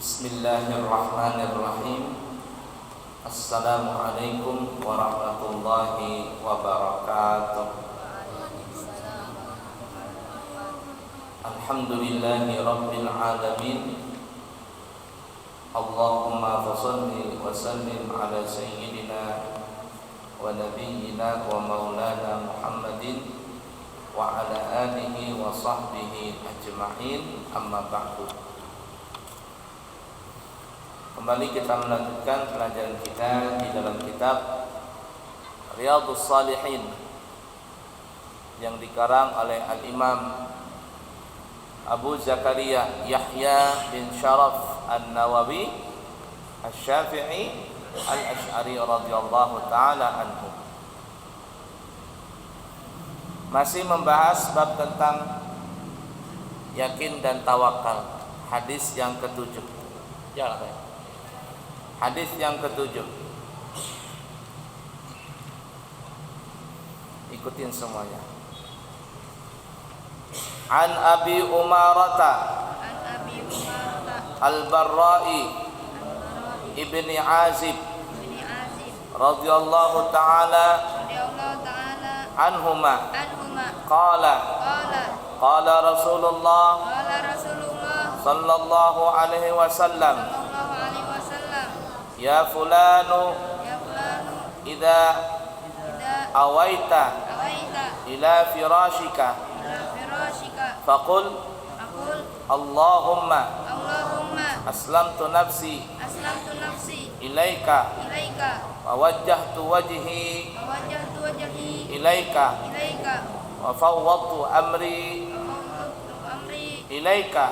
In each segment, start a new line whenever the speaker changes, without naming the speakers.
Bismillahirrahmanirrahim. Assalamualaikum warahmatullahi wabarakatuh. Alhamdulillahi rabbil alamin. Allahumma fassalli wa sallim ala sayyidina wa nabiyyina wa maulana Muhammadin wa ala alihi wa sahbihi ajma'in, amma ba'du. Kembali kita melanjutkan pelajaran kita di dalam kitab Riyadhus Shalihin yang dikarang oleh Al-Imam Abu Zakaria Yahya bin Sharaf An-Nawawi Asy-Syafi'i Al-Asy'ari radhiyallahu ta'ala anhu. Masih membahas bab tentang yakin dan tawakal. Hadis yang ketujuh. Jalan ya. Hadis yang ketujuh. Ikutin semuanya. An Abi Umarata Al-Barra'i Ibni Azib radhiyallahu ta'ala anhuma qala Rasulullah sallallahu alaihi wasallam, ya fulanu idza awaita ila firashika faqul Allahumma aslamtu nafsi ilaika wa wajjahtu wajhi ilaika wa fawwadtu amri ilaika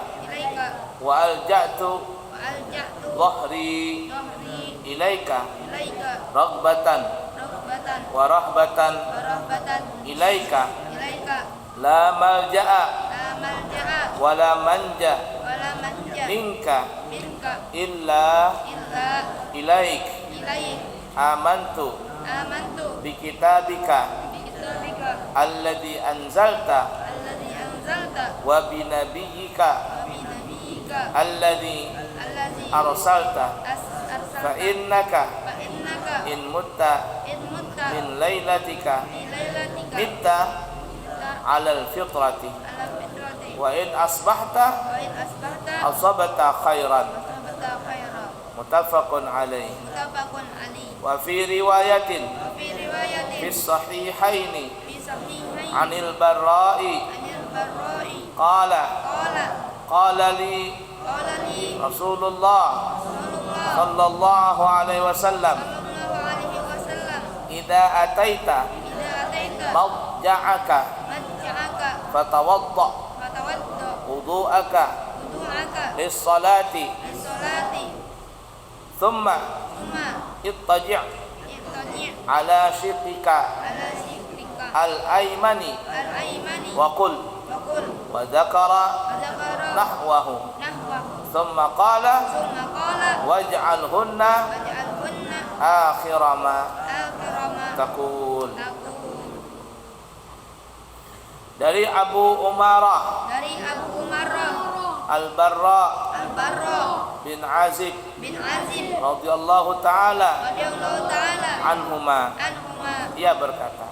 wa alja'tu dhahri ilaika raghbatan wa rahbatan ilaika la malja'a wa la manja minka illa ilaik amantu bi kitabika alladhi anzalta wa bi nabiyyika alladhi arsalta fa innaka in mutta min lailatika mitta ala al-fitrati wa in asbahta asabta khairan. Muttafaqun alaih. Wa fi riwayatin fi sahihaini anil Barra'i qala li Rasulullah sallallahu alaihi wasallam, idza ataita madja'aka fatawadda wudu'aka lis-salati thumma ittaji' ala shiqqika al-aymani wa qul wa dzakara nahwahu thumma qala waj'alhunna akhira ma taqul. Dari Abu Umarah Al-Barra bin Azib radhiyallahu ta'ala anhuma, dia berkata.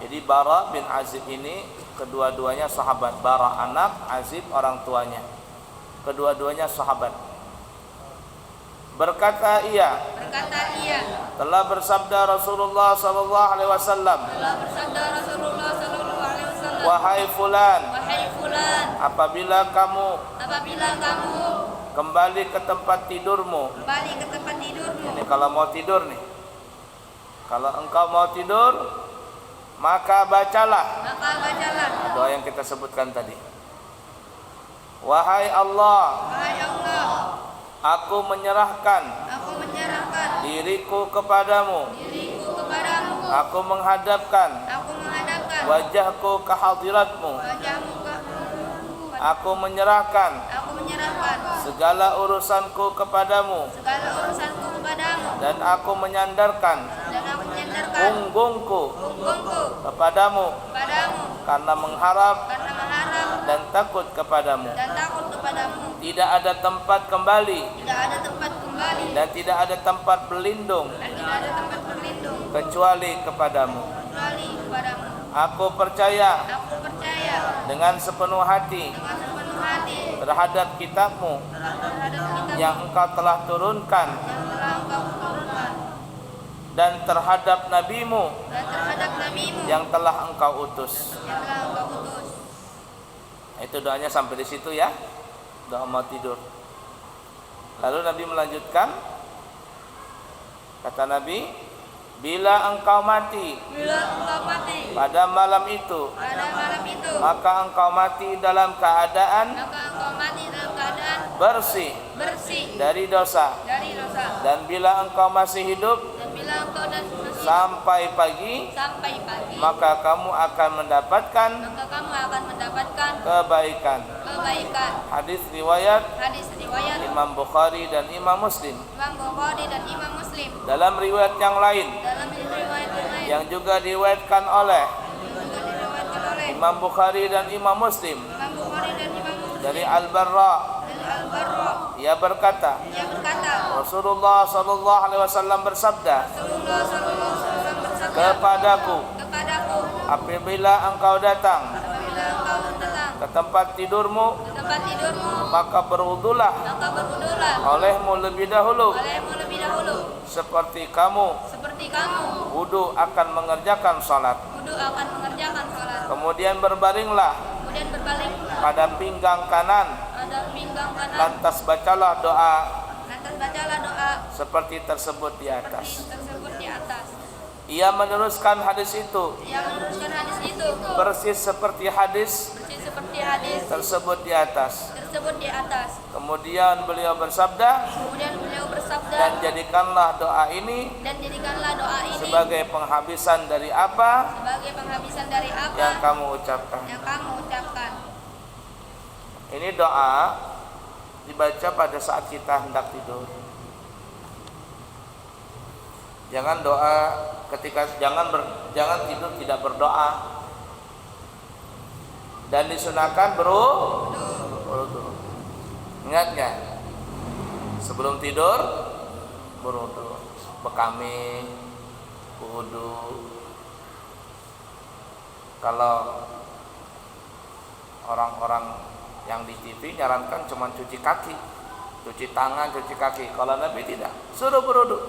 Jadi Bara bin Azib ini kedua-duanya sahabat. Bara anak, Azib orang tuanya. Kedua-duanya sahabat. Berkata ia, telah bersabda Rasulullah sallallahu alaihi wasallam, wahai fulan, apabila kamu kembali ke tempat tidurmu. Ini kalau mau tidur nih. Kalau engkau mau tidur, maka bacalah doa yang kita sebutkan tadi. Wahai Allah, aku menyerahkan diriku kepadamu. Aku menghadapkan wajahku ke hadiratmu. Aku menyerahkan segala urusanku kepadamu. Dan aku menyandarkan punggungku kepadamu karena mengharap dan takut kepadamu.
kepadamu.
Tidak ada tempat kembali.
Tidak ada tempat kembali.
Dan tidak ada tempat berlindung.
Dan tidak ada tempat berlindung.
Kecuali kepadamu.
Kecuali kepadamu.
Aku percaya.
Aku percaya.
Dengan sepenuh hati.
Dengan sepenuh hati.
Terhadap kitabmu.
Terhadap kitab
Yang engkau telah turunkan.
yang telah engkau turunkan.
Dan terhadap nabimu.
Dan terhadap nabimu
Yang telah engkau utus.
yang telah engkau utus.
Itu doanya sampai di situ ya. Doa mau tidur. Lalu Nabi melanjutkan. Kata Nabi, bila engkau mati
Bila engkau mati
pada malam itu,
pada malam itu,
maka engkau mati dalam keadaan
maka engkau mati dalam keadaan
bersih
bersih
dari dosa.
dari dosa.
Dan bila engkau masih hidup
Dan bila engkau masih
sampai pagi,
sampai pagi,
maka kamu akan mendapatkan
maka kamu akan mendapatkan
kebaikan.
kebaikan.
Hadis riwayat
Hadis riwayat
Imam Bukhari dan Imam Muslim.
Imam Bukhari dan Imam Muslim.
Dalam riwayat yang lain
Dalam riwayat yang lain
yang juga diriwayatkan oleh
juga diriwayatkan oleh
Imam Bukhari dan Imam Muslim
Imam Bukhari dan Imam Muslim
dari Al-Barra,
dari Al-Barra,
ia berkata,
ia berkata,
Rasulullah sallallahu alaihi wasallam bersabda
Rasulullah sallallahu alaihi wasallam bersabda
kepadaku,
kepadaku,
apabila engkau datang
apabila engkau datang
ke tempat tidurmu,
ke tempat tidurmu,
maka berwudulah
maka berwudulah
olehmu lebih dahulu,
olehmu lebih dahulu,
seperti kamu
seperti kamu
wudu akan mengerjakan salat.
wudu akan mengerjakan salat.
Kemudian berbaringlah
Kemudian berbalik
pada pinggang kanan,
pada pinggang kanan,
lantas bacalah doa
lantas bacalah doa
seperti tersebut di
seperti
atas.
tersebut di atas.
Ia meneruskan hadis itu
Ia meneruskan hadis itu
persis seperti hadis
persis seperti hadis
tersebut di atas.
tersebut di atas.
Kemudian beliau bersabda,
Kemudian beliau bersabda,
dan jadikanlah doa ini
dan jadikanlah doa ini
sebagai penghabisan dari apa
sebagai penghabisan dari apa
yang kamu ucapkan.
yang kamu ucapkan.
Ini doa dibaca pada saat kita hendak tidur. Jangan doa ketika jangan tidur tidak berdoa. Dan disunahkan berwudu. Ingat nggak? Sebelum tidur berwudu, bekami, wudu. Kalau orang-orang yang di TV nyarankan cuma cuci kaki, cuci tangan, cuci kaki. Kalau Nabi tidak, suruh berwudu.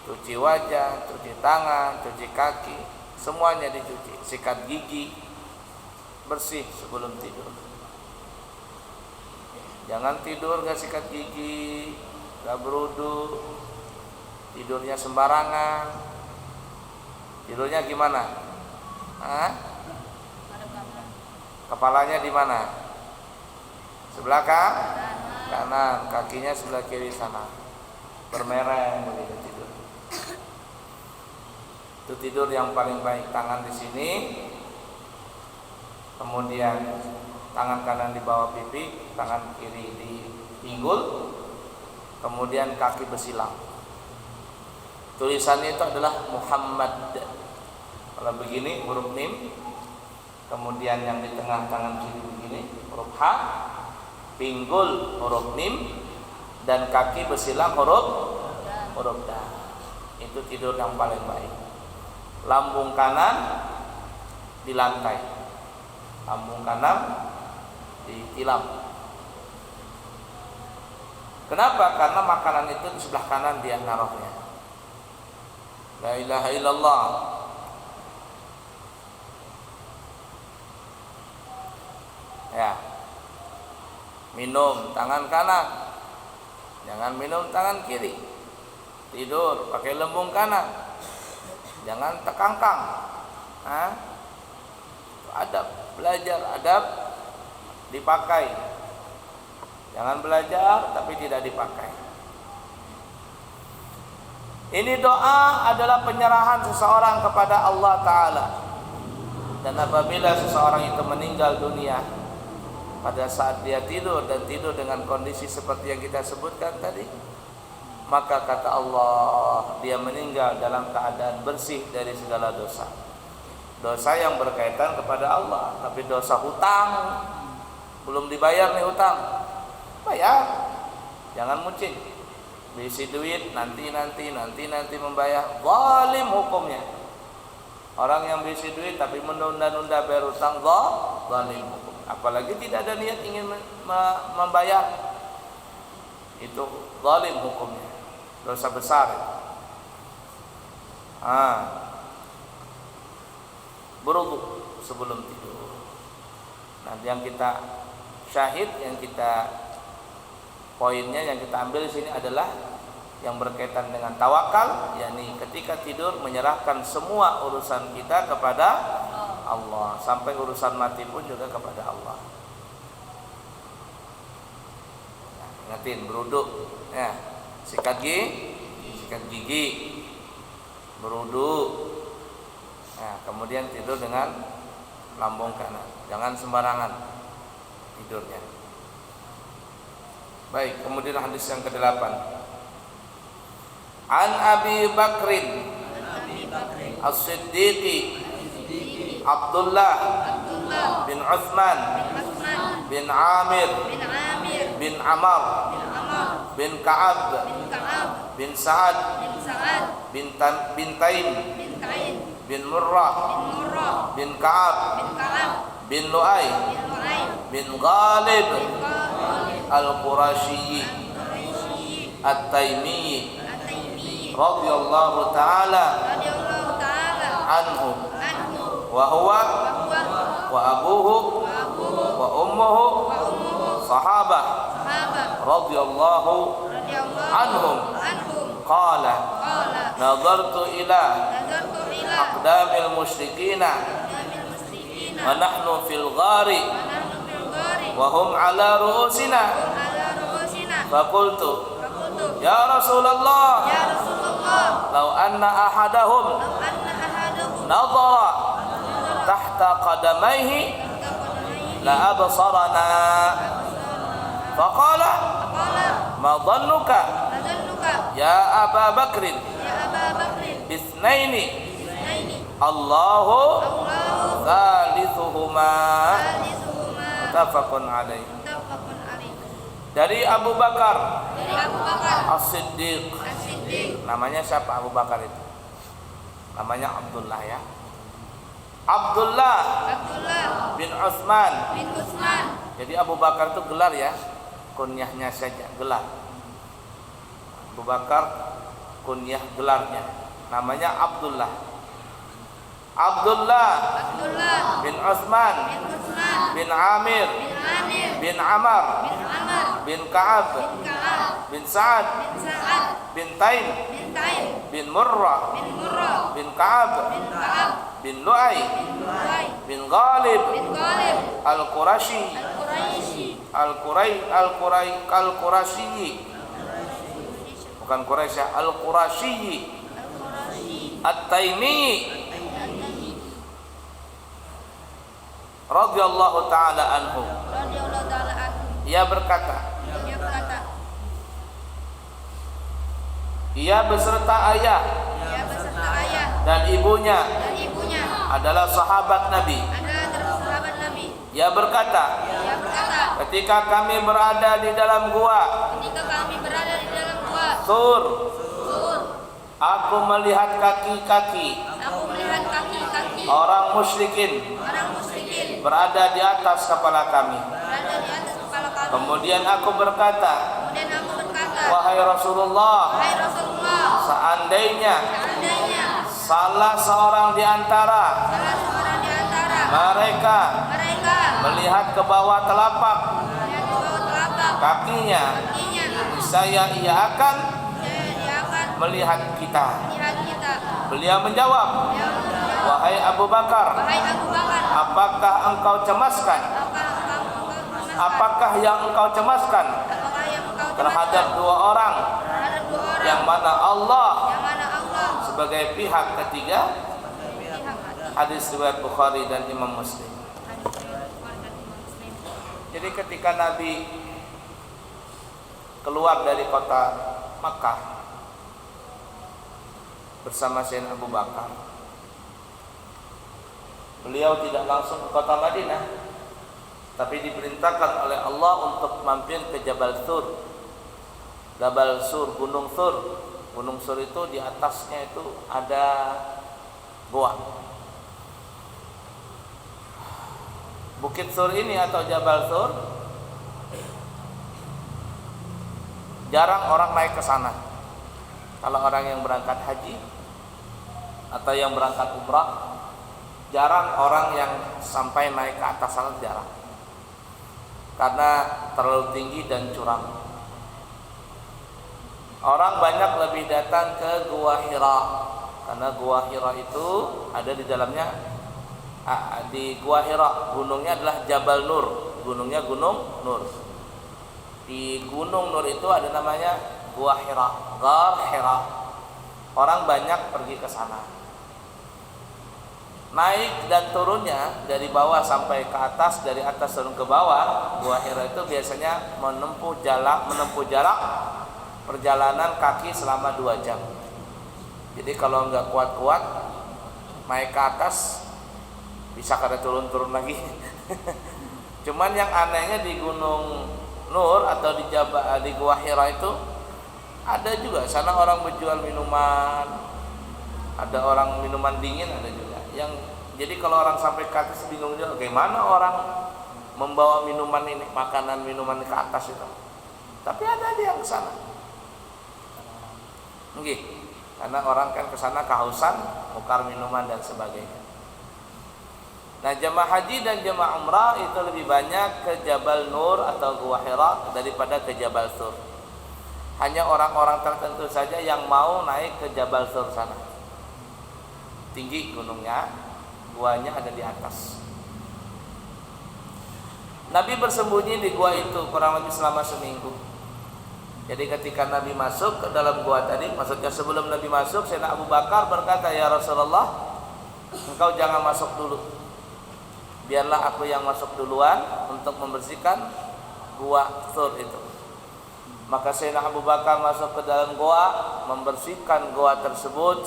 Cuci wajah, cuci tangan, cuci kaki, semuanya dicuci. Sikat gigi, bersih sebelum tidur. Jangan tidur gak sikat gigi, gak berwudu, tidurnya sembarangan. Tidurnya gimana? Hah? Kepalanya di mana? Sebelah kanan, kakinya sebelah kiri sana. Bermereng begitu tidur. Itu tidur yang paling baik. Tangan di sini, kemudian tangan kanan di bawah pipi, tangan kiri di pinggul, kemudian kaki bersilang. Tulisannya itu adalah Muhammad. Kalau begini huruf mim, kemudian yang di tengah tangan kiri begini huruf H, pinggul huruf mim, dan kaki bersilang huruf da. Itu tidur yang paling baik. Lambung kanan di lantai, lambung kanan ditilam. Kenapa? Karena makanan itu di sebelah kanan dia naruhnya. La ilaha illallah. Ya. Minum tangan kanan, jangan minum tangan kiri. Tidur pakai lembung kanan, jangan tekangkang. Adab, belajar adab dipakai. Jangan belajar tapi tidak dipakai. Ini doa adalah penyerahan seseorang kepada Allah Ta'ala. Dan apabila seseorang itu meninggal dunia pada saat dia tidur dan tidur dengan kondisi seperti yang kita sebutkan tadi, maka kata Allah, dia meninggal dalam keadaan bersih dari segala dosa. Dosa yang berkaitan kepada Allah, tapi dosa hutang belum dibayar nih hutang, bayar. Jangan muncing. Bisi duit nanti membayar. Zalim hukumnya. Orang yang bisi duit tapi menunda-nunda bayar utang, zalim hukum. Apalagi tidak ada niat ingin membayar, itu zalim hukumnya, dosa besar. Berwudu sebelum tidur. Nanti yang kita syahid, yang kita poinnya yang kita ambil di sini adalah yang berkaitan dengan tawakal, yakni ketika tidur menyerahkan semua urusan kita kepada Allah, sampai urusan mati pun juga kepada Allah. Nah, ingatin berwudu, ya, sikat gigi, berwudu. Nah, kemudian tidur dengan lambung kanan, jangan sembarangan tidurnya. Baik, kemudian hadis yang ke-8. An Abi Bakrin As-Siddiqi Abdullah bin Uthman bin Amir bin Amr bin Ka'ab bin Sa'ad bin Taim bin Murrah bin Ka'ab bin Lu'ay bin Ghalib Al-Qurashi At-Taimi radhiyallahu ta'ala anhu wa huwa wa abuhu wa ummuhu sahabah radhiyallahu anhum qala nadartu ila aqdamil musyrikina wa nahnu fil ghari wa hum ala ru'usina faqultu ya Rasulullah law anna ahadahum nadhara tahta qadamaihi la absarana faqala ma dhannuka ya Aba Bakrin bisnaini Allahu thalithuhuma muttafaqun alaih. Dari Abu Bakar As-Siddiq. Namanya siapa Abu Bakar itu? Namanya Abdullah, ya. Abdullah bin Uthman. Jadi Abu Bakar itu gelar, ya. Kunyahnya saja gelar. Abu Bakar kunyah gelarnya. Namanya Abdullah. Abdullah bin Uthman bin Amir bin Amr bin Ka'ab bin Sa'ad bin Taim bin Murrah bin Ka'ab bin Lu'ay bin Ghalib Al-Qurashi bukan Quraisy, Al-Qurashi At-Taimi radhiyallahu ta'ala anhu. Ia berkata, ia beserta ayah dan ibunya adalah sahabat Nabi. Ia berkata, ketika kami berada di dalam gua Sur, aku melihat kaki-kaki orang musyrikin berada di atas kepala kami. Kemudian aku berkata, wahai Rasulullah, seandainya salah seorang di antara mereka melihat ke bawah telapak kakinya, niscaya ia akan melihat kita. Beliau menjawab, wahai Abu Bakar, apakah engkau cemaskan? Apakah yang engkau cemaskan terhadap dua orang yang mana Allah sebagai pihak ketiga? Hadis riwayat Bukhari dan Imam Muslim. Jadi ketika Nabi keluar dari kota Makkah bersama Sayyidina Abu Bakar, beliau tidak langsung ke kota Madinah. tapi diperintahkan oleh Allah untuk mampir ke Jabal Sur. Jabal Sur, Gunung Sur. Gunung Sur itu di atasnya itu ada goa. Bukit Sur ini atau Jabal Sur jarang orang naik ke sana. Kalau orang yang berangkat haji atau yang berangkat umrah, jarang orang yang sampai naik ke atas sana, jarang. Karena terlalu tinggi dan curam. Orang banyak lebih datang ke Gua Hira, karena Gua Hira itu ada di dalamnya. Di Gua Hira, gunungnya adalah Jabal Nur, gunungnya Gunung Nur. Di Gunung Nur itu ada namanya Gua Hira, Ghar Hira. Orang banyak pergi ke sana. Naik dan turunnya dari bawah sampai ke atas, dari atas turun ke bawah, Gua Hira itu biasanya menempuh jarak perjalanan kaki selama 2 jam. Jadi kalau nggak kuat-kuat naik ke atas, bisa kada turun-turun lagi. Cuman yang anehnya di Gunung Nur atau di Gua Hira itu ada juga sana orang berjual minuman, ada orang minuman dingin, ada juga. Jadi kalau orang sampai ke atas bingung juga bagaimana orang membawa minuman ini, makanan minuman ke atas itu. Tapi ada yang ke sana. Nggih, karena orang kan ke sana kehausan, nukar minuman dan sebagainya. Nah, jemaah haji dan jemaah umrah itu lebih banyak ke Jabal Nur atau Gua Hira daripada ke Jabal Sur. Hanya orang-orang tertentu saja yang mau naik ke Jabal Sur sana. Tinggi gunungnya, guanya ada di atas. Nabi bersembunyi di gua itu kurang lebih selama seminggu. Jadi ketika Nabi masuk ke dalam gua tadi, maksudnya sebelum Nabi masuk, Sayyidina Abu Bakar berkata, "Ya Rasulullah, engkau jangan masuk dulu. Biarlah aku yang masuk duluan untuk membersihkan gua Sur itu." Maka Sayyidina Abu Bakar masuk ke dalam gua, membersihkan gua tersebut.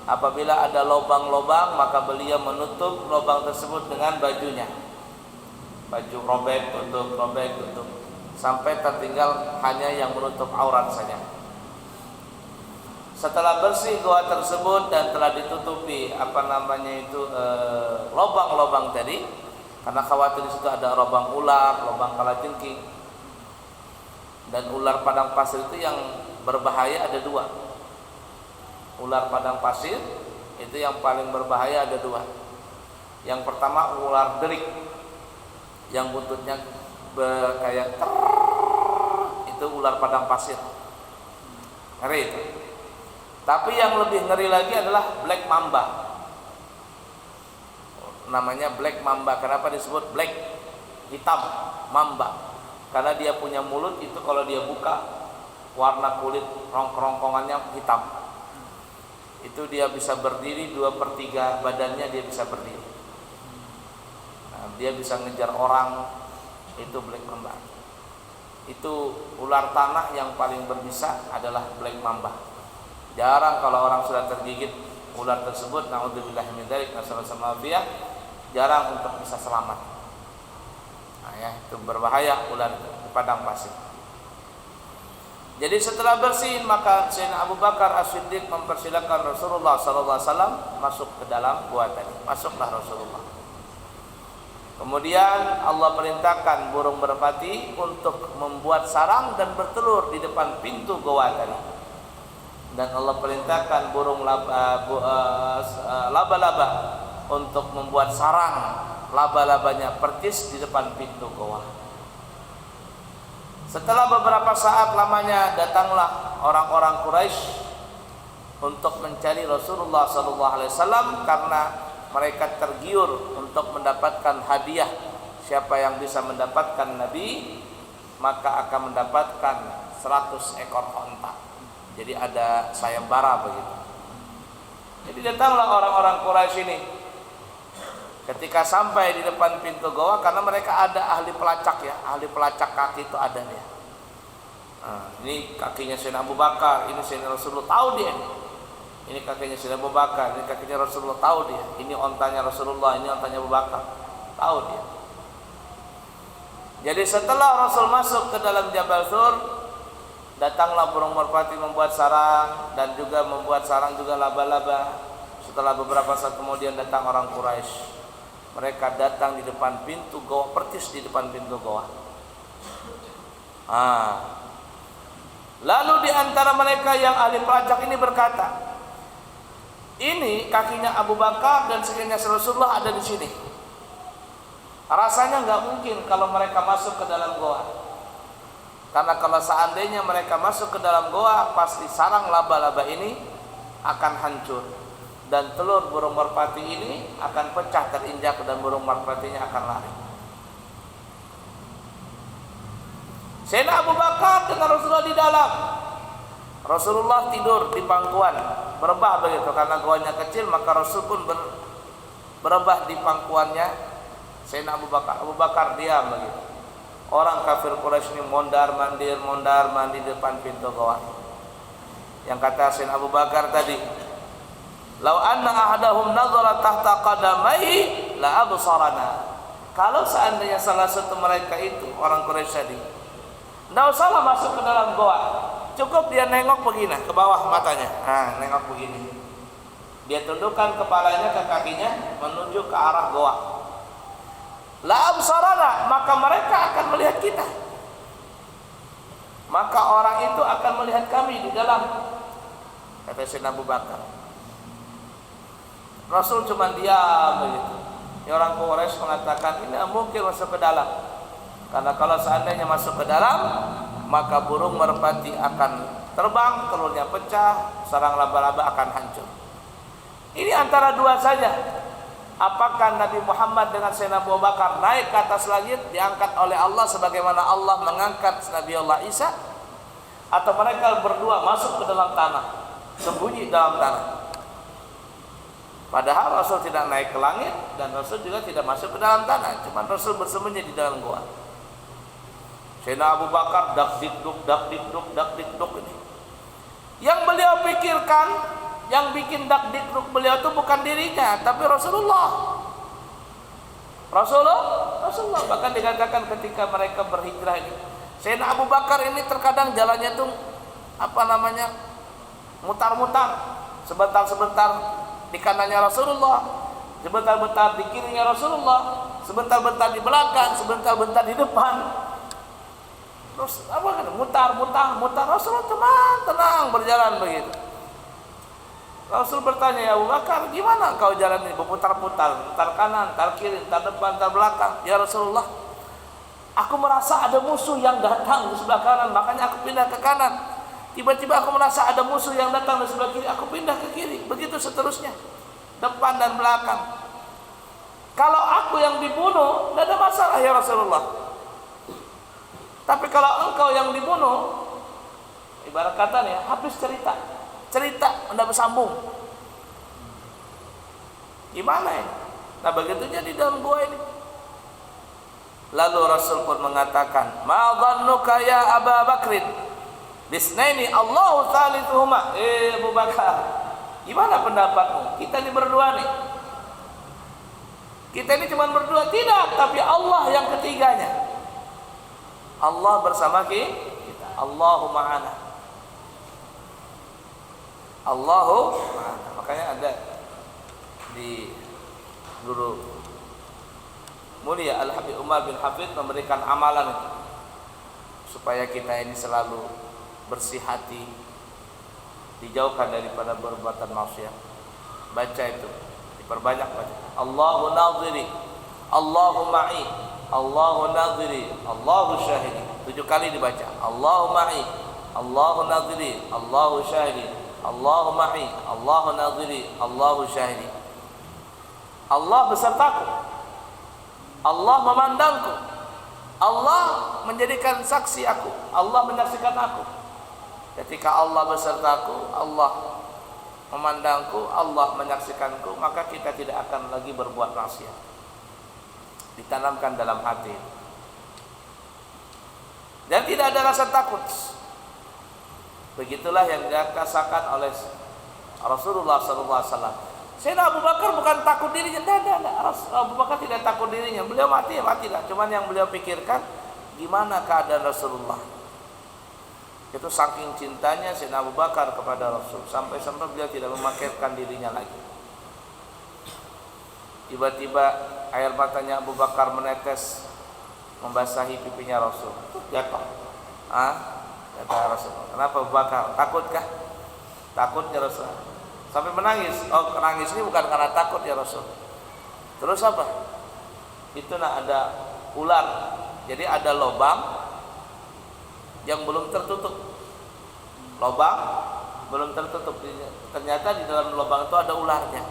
Apabila ada lubang-lubang, maka beliau menutup lubang tersebut dengan bajunya. Baju robek tutup, sampai tertinggal hanya yang menutup aurat saja. Setelah bersih gua tersebut dan telah ditutupi lubang-lubang tadi, karena khawatir di situ ada lubang ular, lubang kalajengking, dan ular padang pasir itu yang berbahaya ada 2. Ular padang pasir itu yang paling berbahaya ada 2. Yang pertama ular derik, yang buntutnya kayak itu ular padang pasir, ngeri itu. Tapi yang lebih ngeri lagi adalah black mamba. Namanya black mamba. Kenapa disebut black? Hitam mamba. Karena dia punya mulut itu kalau dia buka, warna kulit rongkongannya hitam. Itu dia bisa berdiri 2/3 badannya, dia bisa berdiri. Nah, dia bisa ngejar orang. Itu black mamba. Itu ular tanah yang paling berbisa adalah black mamba. Jarang kalau orang sudah tergigit ular tersebut, naudzubillah min dzalik, nasallallahu alaihi, jarang untuk bisa selamat. Nah, ya, itu berbahaya ular itu di padang pasir. Jadi setelah bersih, maka Sayyidina Abu Bakar As-Siddiq mempersilakan Rasulullah SAW masuk ke dalam gua tadi. Masuklah Rasulullah. Kemudian Allah perintahkan burung merpati untuk membuat sarang dan bertelur di depan pintu gua tadi. Dan Allah perintahkan burung laba-laba untuk membuat sarang laba-labanya percis di depan pintu gua. Setelah beberapa saat lamanya, datanglah orang-orang Quraisy untuk mencari Rasulullah SAW karena mereka tergiur untuk mendapatkan hadiah. Siapa yang bisa mendapatkan Nabi, maka akan mendapatkan 100 ekor onta. Jadi ada sayembara begitu. Jadi datanglah orang-orang Quraisy ini. Ketika sampai di depan pintu goa, karena mereka ada ahli pelacak ya, ahli pelacak kaki itu ada dia. Nah, ini kakinya Sayyidina Abu Bakar, ini Sayyidina Rasulullah, tahu dia. Ini kakinya Sayyidina Abu Bakar, ini kakinya Rasulullah, tahu dia. Ini ontanya Rasulullah, ini ontanya Abu Bakar, tahu dia. Jadi setelah Rasul masuk ke dalam Jabal Tsur, datanglah burung merpati membuat sarang dan juga membuat sarang juga laba-laba. Setelah beberapa saat kemudian datang orang Quraisy. Mereka datang di depan pintu goa, persis di depan pintu goa. Lalu di antara mereka yang ahli pelacak ini berkata, ini kakinya Abu Bakar dan kakinya Rasulullah ada di sini. Rasanya nggak mungkin kalau mereka masuk ke dalam goa. Karena kalau seandainya mereka masuk ke dalam goa, pasti sarang laba-laba ini akan hancur. Dan telur burung merpati ini akan pecah terinjak dan burung merpatinya akan lari. Sayyidina Abu Bakar dengan Rasulullah di dalam. Rasulullah tidur di pangkuan, berebah begitu karena goanya kecil, maka Rasul pun berebah di pangkuannya. Sayyidina Abu Bakar diam begitu. Orang kafir Quraisy ini mondar mandir di depan pintu goa. Yang kata Sayyidina Abu Bakar tadi, "Lau anna ahadahum nadhara tahta qadamaihi la absarana." Kalau seandainya salah satu mereka itu orang Quraisy tadi, enggak usah masuk ke dalam goa. Cukup dia nengok begini ke bawah matanya. Nengok begini. Dia tundukkan kepalanya ke kakinya menuju ke arah goa. La absarana, maka mereka akan melihat kita. Maka orang itu akan melihat kami di dalam, kata Sayyidina Abu Bakar. Rasul cuma diam begitu. Orang Quraisy mengatakan ini mungkin masuk ke dalam. Karena kalau seandainya masuk ke dalam, maka burung merpati akan terbang, telurnya pecah, sarang laba-laba akan hancur. Ini antara dua saja. Apakah Nabi Muhammad dengan Sayyidina Abu Bakar naik ke atas langit, diangkat oleh Allah sebagaimana Allah mengangkat Nabi Allah Isa, atau mereka berdua masuk ke dalam tanah, sembunyi dalam tanah? Padahal Rasul tidak naik ke langit dan Rasul juga tidak masuk ke dalam tanah, cuma Rasul bersembunyi di dalam gua. Sayyidina Abu Bakar dak dikduk ini. Yang beliau pikirkan, yang bikin dak dikduk beliau itu bukan dirinya, tapi Rasulullah. Bahkan dikatakan ketika mereka berhijrah ini, Sayyidina Abu Bakar ini terkadang jalannya itu mutar-mutar, sebentar-sebentar di kanannya Rasulullah, sebentar-bentar di kirinya Rasulullah, sebentar-bentar di belakang, sebentar-bentar di depan. Terus mutar Rasulullah tenang berjalan begitu. Rasul bertanya, ya Abu Bakar, gimana kau jalan ini berputar-putar, entar kanan, entar kiri, entar depan, entar belakang? Ya Rasulullah, aku merasa ada musuh yang datang di sebelah kanan, makanya aku pindah ke kanan. Tiba-tiba aku merasa ada musuh yang datang di sebelah kiri, aku pindah ke kiri. Begitu seterusnya, depan dan belakang. Kalau aku yang dibunuh, tidak ada masalah ya Rasulullah. Tapi kalau engkau yang dibunuh, ibarat katanya habis cerita anda bersambung. Gimana ya? Nah begitunya di dalam gua ini. Lalu Rasul pun mengatakan, "Ma dhannuka ya Abu Bakrin? Bisnaini Allahu thalithuhuma." Abu Bakar, gimana pendapatmu? Kita ini berdua nih. Kita ini cuma berdua, tidak, tapi Allah yang ketiganya. Allah bersama kita. Allahu ma'ana. Allahu ma'ana. Makanya ada di guru mulia Al-Habib Umar bin Hafid memberikan amalan itu supaya kita ini selalu bersih hati, dijauhkan daripada perbuatan maksiat. Baca itu, diperbanyak baca. Allahu nadhiri, Allahu ma'i, Allahu nadhiri, Allahu syahidi. 7 kali dibaca. Allahu ma'i, Allahu nadhiri, Allahu syahidi. Allahu ma'i, Allahu nadhiri, Allahu syahidi. Allah besertaku, Allah memandangku, Allah menjadikan saksi aku, Allah menyaksikan aku. Ketika Allah besertaku, Allah memandangku, Allah menyaksikanku, maka kita tidak akan lagi berbuat maksiat. Ditanamkan dalam hati dan tidak ada rasa takut. Begitulah yang dirasakan oleh Rasulullah SAW. Sayyidina Abu Bakar bukan takut dirinya, tidak. Abu Bakar tidak takut dirinya. Beliau mati ya matilah. Cuman yang beliau pikirkan, gimana keadaan Rasulullah. Itu saking cintanya Sayyidina Abu Bakar kepada Rasul, sampai-sampai beliau tidak memakaikan dirinya lagi. Tiba-tiba air matanya Abu Bakar menetes membasahi pipinya Rasul. Jatuh. Kata Rasul, kenapa Abu Bakar? Takutkah? Takutnya Rasul. Sampai menangis. Oh, menangis ini bukan karena takut ya Rasul. Terus apa? Itu ada ular. Jadi ada lubang yang belum tertutup. Lubang belum tertutup. Ternyata di dalam lubang itu ada ularnya.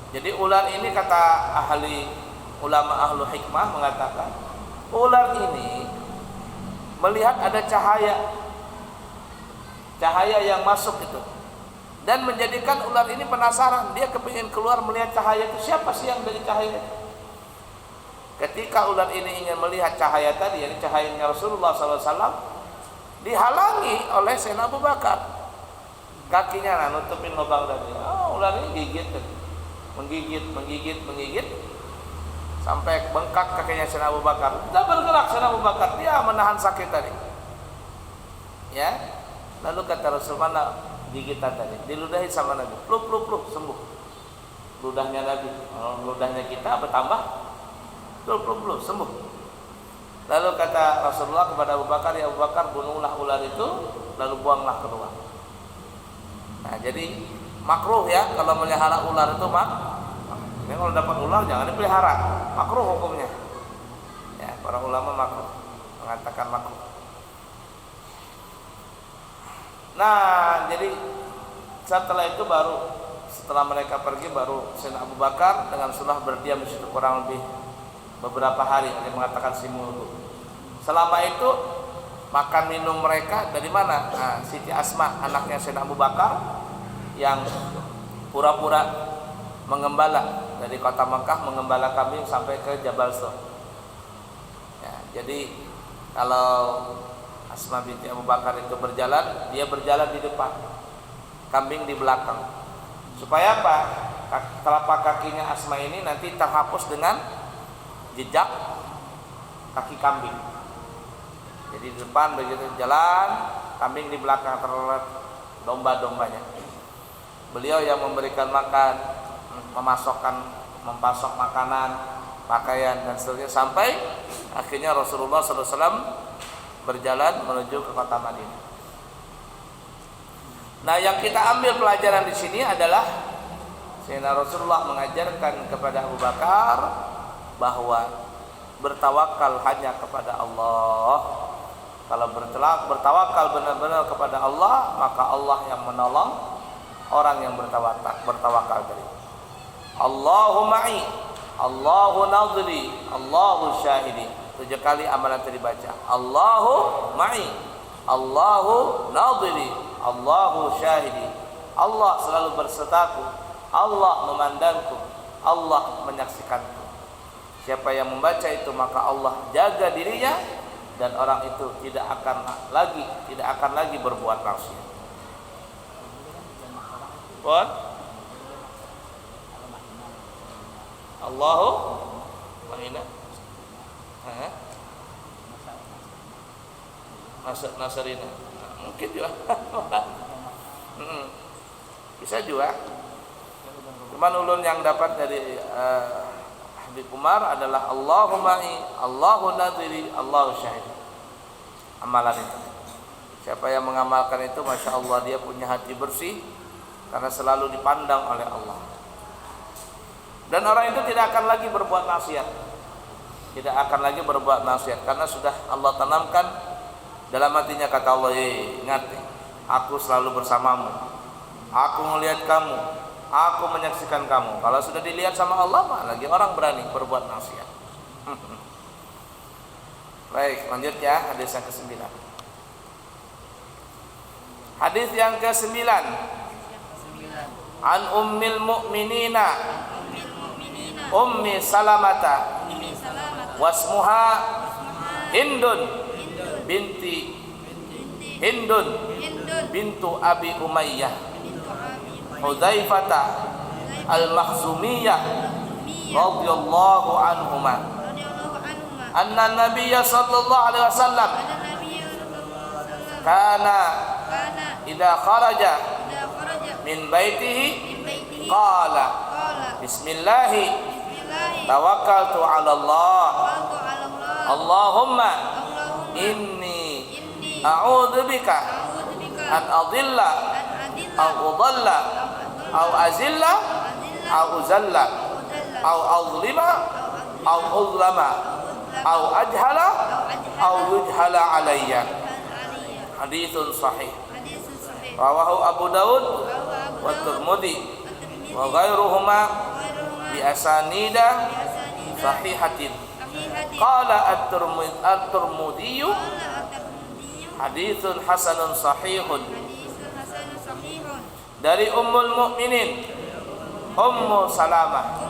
Jadi ular ini, kata ahli ulama ahlu hikmah mengatakan, ular ini melihat ada cahaya yang masuk itu, dan menjadikan ular ini penasaran. Dia kepingin keluar melihat cahaya itu, siapa sih yang dari cahaya itu. Ketika ular ini ingin melihat cahaya tadi, yakni cahayanya Rasulullah SAW, dihalangi oleh Sayyidina Abu Bakar. Kakinya nutupin lubang tadi. Ular ini gigit, menggigit sampai bengkak kakinya Sayyidina Abu Bakar. Tidak bergerak Sayyidina Abu Bakar, dia menahan sakit tadi. Ya, lalu kata Rasul, mana gigitan tadi? Diludahi sama Nabi. Pluk, sembuh. Ludahnya Nabi, ludahnya kita bertambah. Pluk, sembuh. Lalu kata Rasulullah kepada Abu Bakar, ya Abu Bakar, bunuhlah ular itu, lalu buanglah keluar. Nah, jadi makruh ya kalau melihara ular itu ini kalau dapat ular jangan dipelihara, makruh hukumnya. Ya, para ulama makruh, mengatakan makruh. Nah, jadi setelah itu setelah mereka pergi, baru Sayyidina Abu Bakar dengan sunnah berdiam di situ kurang lebih beberapa hari. Dia mengatakan simul. Selama itu makan minum mereka dari mana? Nah, Siti Asma, anaknya Sayyidina Abu Bakar, yang pura-pura mengembala dari kota Mekah, mengembala kambing sampai ke Jabal Sur. Ya, jadi kalau Asma binti Abu Bakar itu berjalan, dia berjalan di depan, kambing di belakang. Supaya apa? Telapak kakinya Asma ini nanti terhapus dengan jejak kaki kambing. Jadi di depan begitu jalan, kambing di belakang, terlihat domba-dombanya. Beliau yang memberikan makan, mempasok makanan, pakaian dan seterusnya, sampai akhirnya Rasulullah SAW berjalan menuju ke kota Madinah. Nah, yang kita ambil pelajaran di sini adalah Sayyidina Rasulullah mengajarkan kepada Abu Bakar bahwa bertawakal hanya kepada Allah. Kalau bertawakal benar-benar kepada Allah, maka Allah yang menolong orang yang bertawakal dari. Allahu ma'i, Allahu nadhiri, Allahu syahidi. 7 kali amalan tadi baca. Allahu ma'i, Allahu nadhiri, Allahu syahidi. Allah selalu bersertaku, Allah memandangku, Allah menyaksikanku. Siapa yang membaca itu, maka Allah jaga dirinya, dan orang itu tidak akan lagi berbuat maksiat. Allahu Mahina Nasarina, mungkin juga bisa juga. Cuman ulun yang dapat dari Habib Umar adalah Allahu ma'i, Allahu nadhiri, Allahu syahid. Amalan itu, siapa yang mengamalkan itu, masya Allah, dia punya hati bersih karena selalu dipandang oleh Allah. Dan orang itu tidak akan lagi berbuat maksiat, karena sudah Allah tanamkan dalam hatinya. Kata Allah, ingat, aku selalu bersamamu, aku melihat kamu, aku menyaksikan kamu. Kalau sudah dilihat sama Allah, mah lagi orang berani berbuat maksiat. Baik, lanjut ya, hadis yang ke-9. Hadis yang ke-9, an ummil mu'minina Ummi Salamata wasmuha Hindun bintu Abi Umayyah Hudzaifata al-Makhzumiyah radhiyallahu anhuma anna Nabiyya sallallahu alaihi wasallam
Ada Nabi sallallahu alaihi wasallam
kana
kana
idza kharaja
idza kharaja
min baitihi
min baitihi
qala
qala
bismillah
bismillah
tawakkaltu 'ala Allah
tawakkaltu 'ala Allah
Allahumma
Allahumma
inni
inni
a'udzu bika
a'udzu bika
an adilla
an adilla
aw udalla aw azilla aw uzalla aw azlima aw uzlama aw ajhala aw yujhala alayya. Haditsun sahih. Rawahu Abu Daud wa Tirmidzi wa ghairuhuma bi asanida sahihatin. Qala at-Tirmidzi haditsun hasanun sahihun. Dari Ummul Mukminin Ummu Salamah.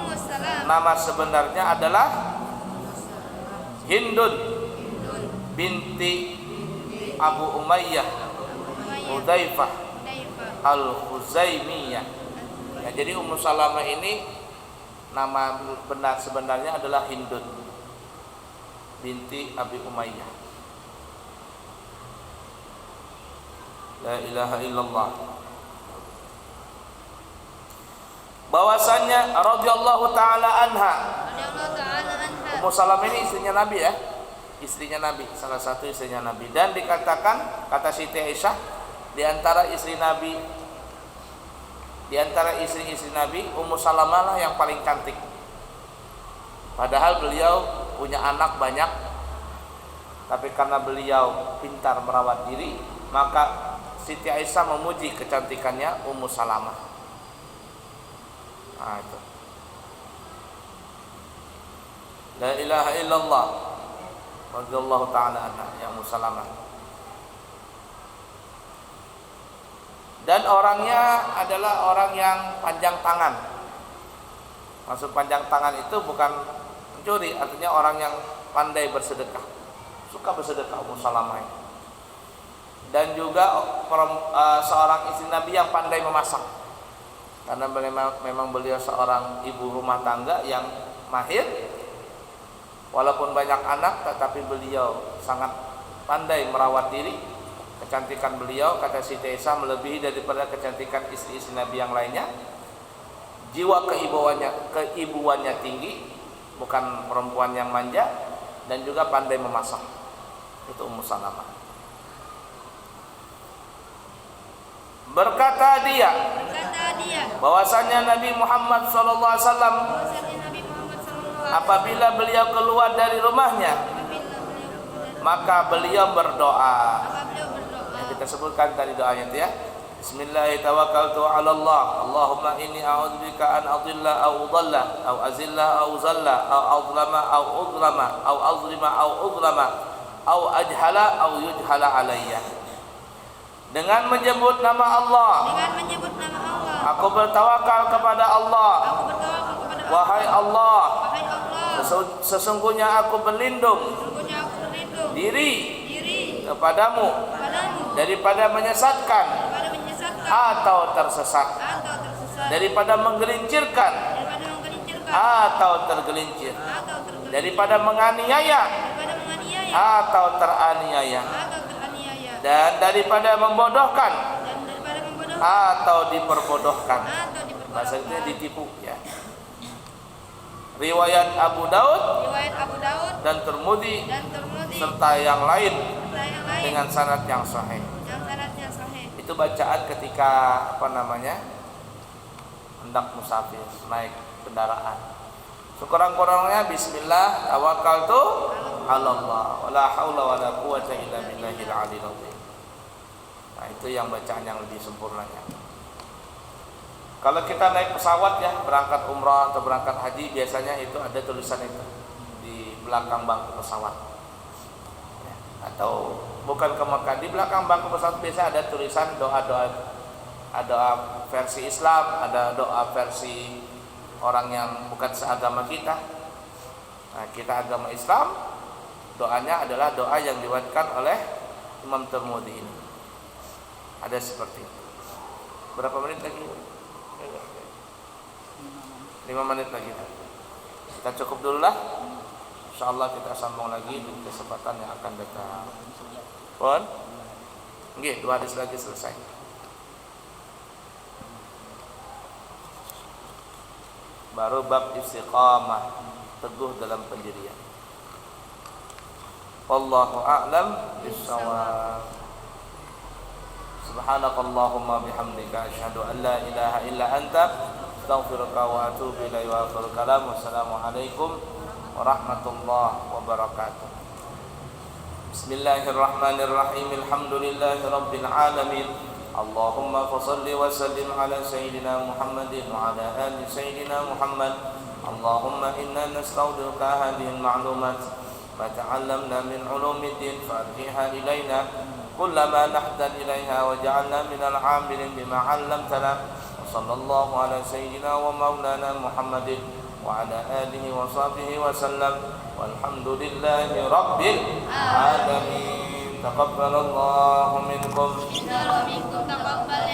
Nama sebenarnya adalah Hindun binti Abu Umayyah Hudzaifah Al-Khuzaimiyah. Ya, jadi Ummu Salamah ini nama benar sebenarnya adalah Hindun binti Abi Umayyah. La ilaha illallah. Bahwasannya radhiyallahu taala anha. Ummu Salamah ini istrinya Nabi ya. Istrinya Nabi, salah satu istrinya Nabi, dan dikatakan kata Siti Aisyah di antara istri Nabi, di antara istri-istri Nabi, Ummu Salamah lah yang paling cantik. Padahal beliau punya anak banyak, tapi karena beliau pintar merawat diri, maka Siti Aisyah memuji kecantikannya Ummu Salamah. Nah, itu. La ilaha illallah radhiyallahu ta'ala anha ya Ummu Salamah. Dan orangnya adalah orang yang panjang tangan. Maksud panjang tangan itu bukan mencuri, artinya orang yang pandai bersedekah. Suka bersedekah Ummu Salamah. Dan juga seorang istri Nabi yang pandai memasak. Karena memang beliau seorang ibu rumah tangga yang mahir. Walaupun banyak anak, tetapi beliau sangat pandai merawat diri. Kecantikan beliau, kata Siti Aisyah, melebihi daripada kecantikan istri-istri Nabi yang lainnya. Jiwa keibuannya tinggi, bukan perempuan yang manja, dan juga pandai memasak. Itu Ummu Salamah. Berkata dia bahwasanya Nabi Muhammad SAW apabila beliau keluar dari rumahnya, maka beliau berdoa. Yang kita sebutkan tadi doanya itu ya. Bismillahirrahmanirrahim. Allahumma inni a'udzubika an adilla aw udalla aw azilla aw zalla aw azlama aw udlama aw azlima aw udlama aw ajhala aw yujhala alayya. Dengan menyebut nama Allah, aku bertawakal kepada Allah. Wahai Allah, sesungguhnya aku berlindung diri kepadamu daripada menyesatkan atau tersesat, daripada menggelincirkan atau tergelincir, daripada menganiaya atau teraniaya, dan daripada membodohkan atau diperbodohkan. Maksudnya ditipu ya. Riwayat Abu Daud dan Tirmidzi serta yang lain dengan sanad yang sahih. Itu bacaan ketika hendak musafir, naik kendaraan. Sekurang-kurangnya bismillah tawakkaltu 'ala Allah wala haula wala quwwata illa billahil aliyil azim. Nah, itu yang bacaan yang lebih sempurnanya. Kalau kita naik pesawat ya, berangkat umrah atau berangkat haji, biasanya itu ada tulisan itu di belakang bangku pesawat. Ya, atau bukan ke Mekah, di belakang bangku pesawat biasa ada tulisan doa-doa, ada versi Islam, ada doa versi orang yang bukan seagama kita. Nah, kita agama Islam, doanya adalah doa yang diwatkan oleh Imam Tirmidzi ini. Ada seperti itu. Berapa menit lagi? 5 menit lagi. Kita cukup dulu lah. Insyaallah kita sambung lagi di kesempatan yang akan datang. Pun nggih, 2 hadis lagi selesai. Baru bab istiqamah, teguh dalam pendirian. Wallahu a'lam bissawab. Subhanakallahumma bihamdika asyhadu an la ilaha illa anta astaghfiruka wa atubu ilaika wa akhiru kalam. Wassalamualaikum warahmatullahi wabarakatuh. Bismillahirrahmanirrahim. Alhamdulillahi rabbil alamin. Allahumma fassalli wa sallim ala sayyidina Muhammadin wa ala ali sayyidina Muhammad. Allahumma inna nastaudiruka hadhihi al-ma'lumat wa ta'allamna min ulumiddin fa'tiha ilaina kullama nahtaj ilaiha wa ja'alna min al-'amilin bima 'allamtana. Wa sallallahu ala sayyidina wa maulana Muhammadin wa ala alihi wa sahbihi wa sallam. Walhamdulillahi rabbil alamin. Taqabbalallahu minkum.
Inna minkum taqabbal